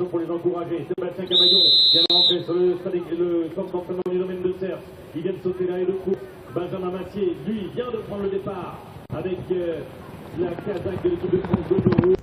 attention pour les encourager. Sébastien Cavaillon vient de rentrer sur le centre d'entraînement du domaine de Cerf. Il vient de sauter derrière le coup. Benjamin Massier, lui, vient de prendre le départ avec la casaque de l'équipe de France d'Autour.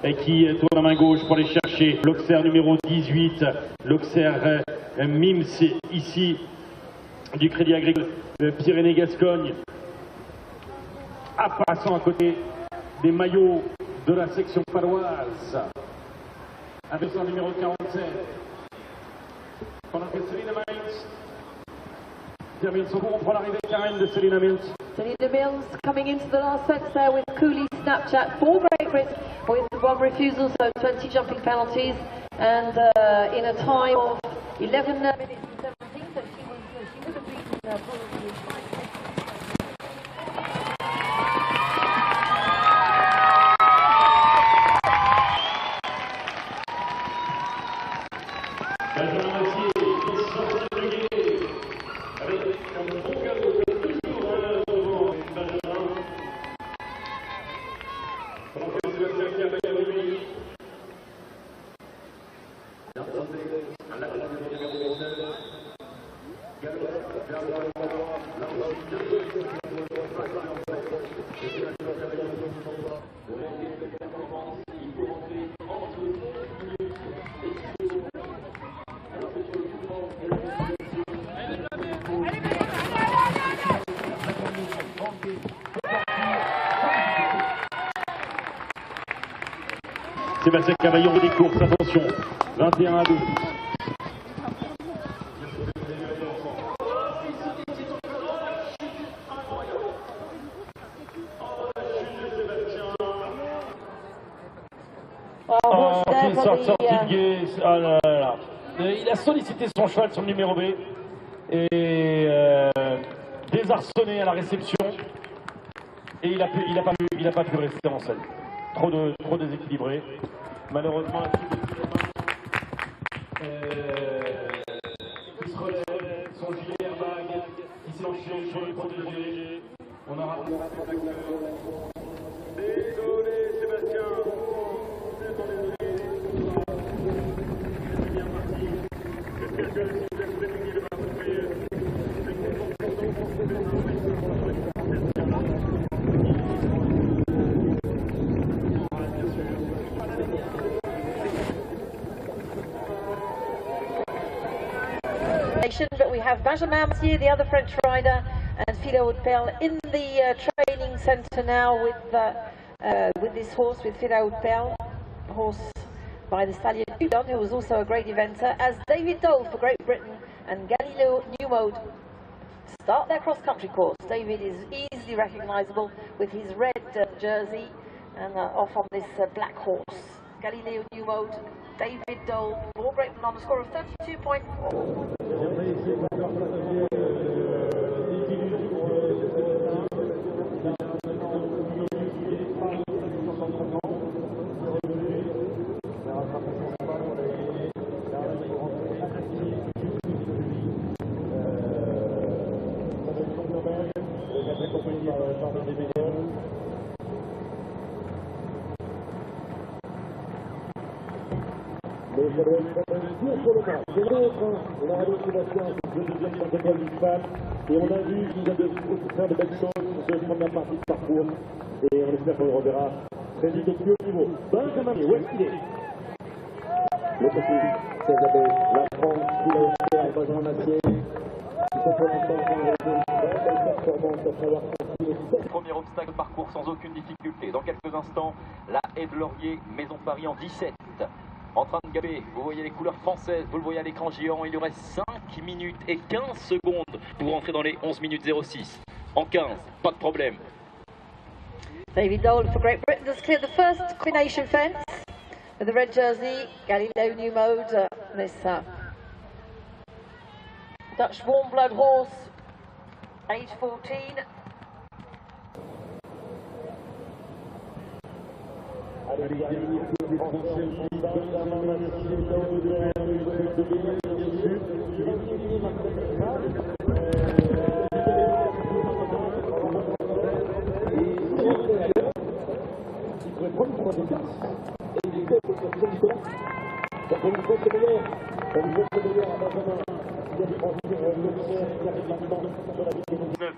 Et qui tourne la main gauche pour aller chercher l'Auxerre numéro 18, l'Auxerre Mims ici du Crédit Agricole Pyrénées-Gascogne, passant à côté des maillots de la section paloise avec son numéro 47 pendant que Selina Mills termine son cours. On prend l'arrivée Karen de Selina Mills. Selina Mills coming into the last sets there with Cooley Snapchat, 4 Great Brits with 1 refusal, so 20 jumping penalties, and in a time of 11 minutes and 17, so she would have beaten probably. Sébastien Cavaillon des courses, attention, 21 à 2. Il a sollicité son cheval sur le numéro B et désarçonné à la réception, et il a pas pu rester en selle. Trop déséquilibré. Malheureusement, il se relève, son gilet airbag, il s'est enchaîné sur le protégé. On a raté. Désolé Sébastien. C'est bien parti. J'espère que si vous êtes venu, il va vous payer. But we have Benjamin Massier, the other French rider, and Philo Haute-Perle in the training centre now with this horse, with Philo Haute-Perle, horse by the stallion Udon, who was also a great eventer, as David Dole for Great Britain and Galileo Newmode start their cross-country course. David is easily recognisable with his red jersey and off on this black horse. Galileo Newmode, David Dole, for Great Britain on the score of 32.4. Mais ça doit être dur pour le bras. C'est l'autre, on aura d'autres patients, le deuxième protocole du SPAM. Et on a vu qu'il a faire de belles choses sur cette première partie de parcours. Et on espère qu'on le reverra très vite au plus haut niveau. Benjamin, où est-ce qu'il est? Le petit, c'est la France, qui l'a offert, Benjamin Massier. Qui peut pour l'instant faire une belle performance après avoir sorti. Premier obstacle de parcours sans aucune difficulté. Dans quelques instants, la haie de Laurier, Maison Paris en 17. En train de gaber, vous voyez les couleurs françaises, vous le voyez à l'écran géant, il lui reste 5 minutes et 15 secondes pour entrer dans les 11 minutes 06. En 15, pas de problème. David Dole for Great Britain has cleared the first combination fence with the red jersey, Galileo New Mode, this Dutch warm blood horse, age 14.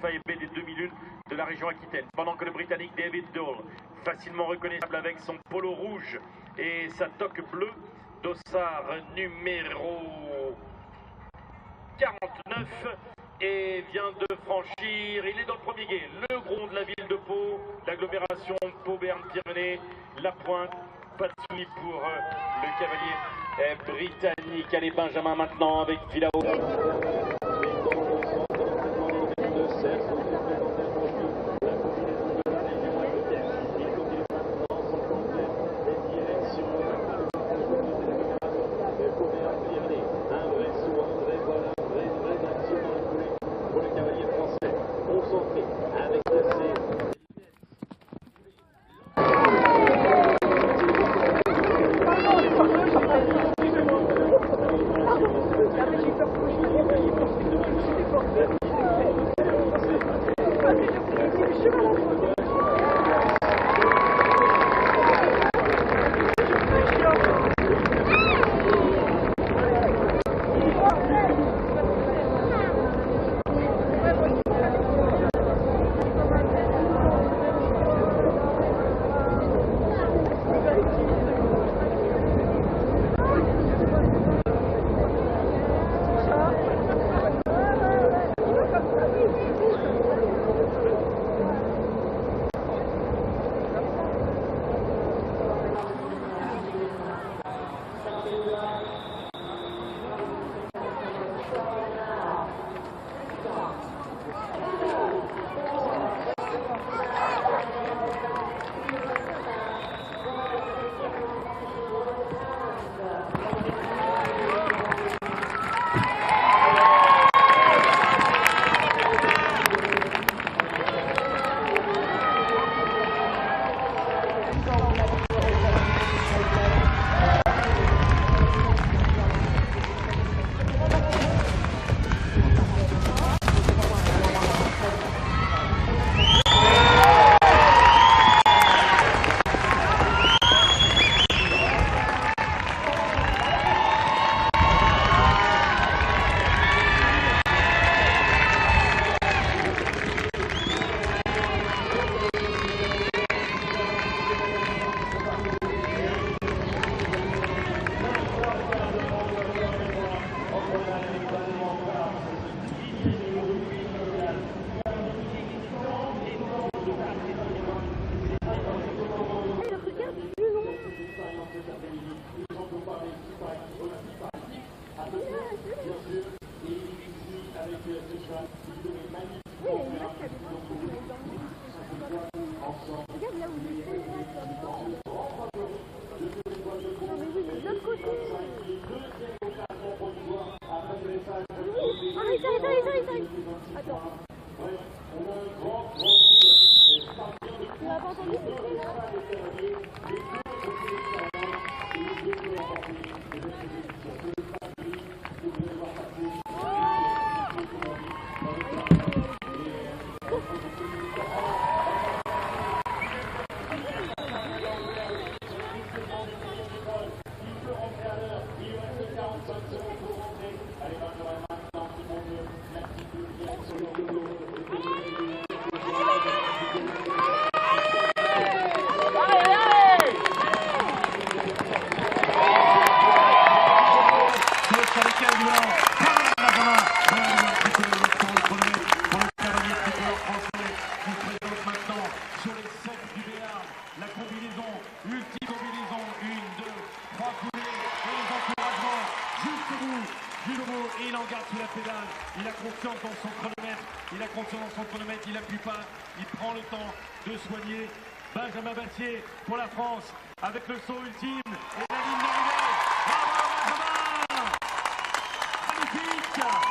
AFB des 2001 de la région Aquitaine, pendant que le Britannique David Dole, facilement reconnaissable avec son polo rouge et sa toque bleue, dossard numéro 49, et vient de franchir, il est dans le premier gué, le gros de la ville de Pau, l'agglomération Pau-Berne-Pyrénées, la pointe, pas de soumis pour le cavalier britannique. Allez, Benjamin maintenant avec Philao. 7 du Béarn. La combinaison, ultime combinaison, 1, 2, 3 coulées et les encouragements jusqu'au bout. Jules, et il en garde sous la pédale. Il a confiance dans son chronomètre. Il appuie pas. Il prend le temps de soigner. Benjamin Bassier pour la France avec le saut ultime.